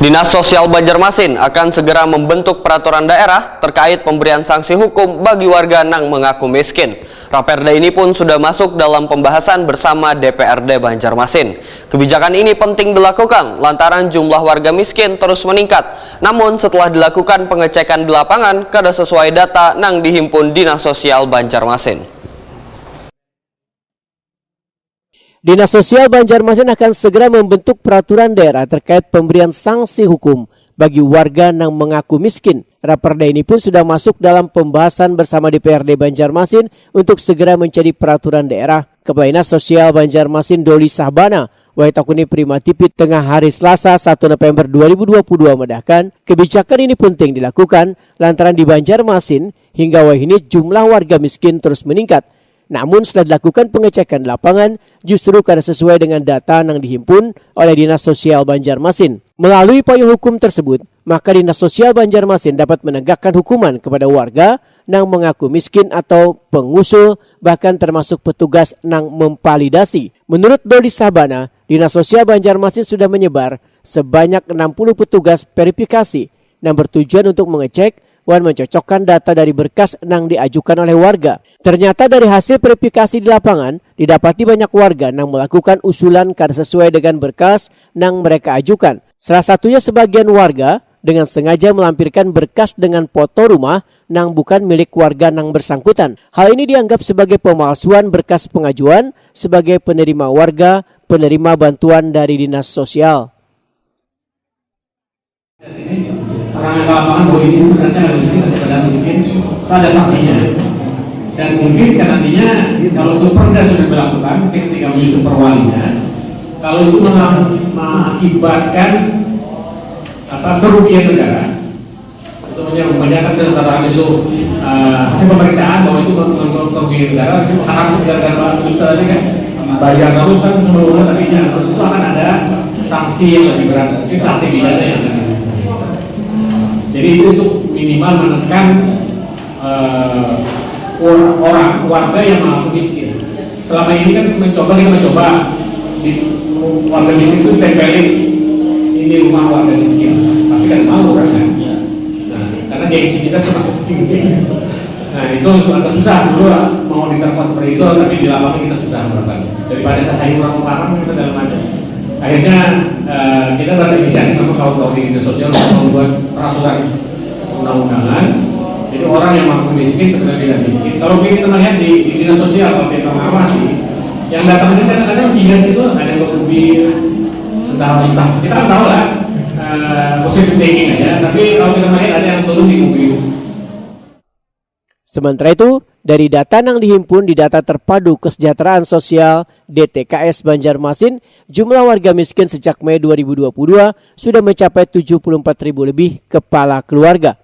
Dinas Sosial Banjarmasin akan segera membentuk peraturan daerah terkait pemberian sanksi hukum bagi warga yang mengaku miskin. Raperda ini pun sudah masuk dalam pembahasan bersama DPRD Banjarmasin. Kebijakan ini penting dilakukan lantaran jumlah warga miskin terus meningkat. Namun setelah dilakukan pengecekan di lapangan, kada sesuai data yang dihimpun Dinas Sosial Banjarmasin. Dinas Sosial Banjarmasin akan segera membentuk peraturan daerah terkait pemberian sanksi hukum bagi warga yang mengaku miskin. Raperda ini pun sudah masuk dalam pembahasan bersama DPRD Banjarmasin untuk segera menjadi peraturan daerah. Kepala Dinas Sosial Banjarmasin Doli Sahbana Waitakuni Prima Tipit tengah hari Selasa 1 November 2022 medahkan kebijakan ini penting dilakukan lantaran di Banjarmasin hingga wahini jumlah warga miskin terus meningkat. Namun setelah dilakukan pengecekan di lapangan, justru kada sesuai dengan data yang dihimpun oleh Dinas Sosial Banjarmasin. Melalui payung hukum tersebut, maka Dinas Sosial Banjarmasin dapat menegakkan hukuman kepada warga yang mengaku miskin atau pengusul, bahkan termasuk petugas yang memvalidasi. Menurut Doli Sabana, Dinas Sosial Banjarmasin sudah menyebar sebanyak 60 petugas verifikasi yang bertujuan untuk mengecek dan mencocokkan data dari berkas yang diajukan oleh warga. Ternyata dari hasil verifikasi di lapangan, didapati banyak warga yang melakukan usulan kada sesuai dengan berkas yang mereka ajukan. Salah satunya sebagian warga dengan sengaja melampirkan berkas dengan foto rumah yang bukan milik warga yang bersangkutan. Hal ini dianggap sebagai pemalsuan berkas pengajuan sebagai penerima warga, penerima bantuan dari Dinas Sosial. Orang yang lapangan bahwa ini sebenarnya ada miskin daripada miskin, itu ada sanksinya. Dan mungkin kan nantinya kalau itu perda sudah dilakukan ketika menyusun perwalinya, kalau itu mengakibatkan kerugian negara, itu menyampaikan tentang itu hasil pemeriksaan bahwa itu menurut kerugian negara, itu akan gara-gara usaha kan bayar terus kan seluruhnya nantinya itu akan ada sanksi yang lebih berat, mungkin sanksi pidana yang akan. Jadi itu untuk minimal menekan warga yang mengaku miskin. Selama ini kan kita mencoba di warga miskin itu tempelin ini rumah warga miskin, tapi kan mau kan? Nah, karena gengsi kita termasuk tinggi. Nah itu agak susah dulu mau diterapkan seperti itu, tapi di lapangan kita susah menerapkan. Daripada saya kurang parah kita dalam aja. Akhirnya kita berinisiasi sama kawan-kawan di Dinas Sosial untuk membuat peraturan undang-undangan. Jadi orang yang mampu miskin sebenarnya tidak miskin. Kalau kita melihat di Dinas Sosial, kalau kita mengamati, yang datang ini kadang-kadang sihir itu ada yang berlebih, entah kita kan tahu lah positive thinking aja. Tapi kalau kita melihat ada yang turun di mobil. Sementara itu, dari data yang dihimpun di Data Terpadu Kesejahteraan Sosial DTKS Banjarmasin, jumlah warga miskin sejak Mei 2022 sudah mencapai 74.000 lebih kepala keluarga.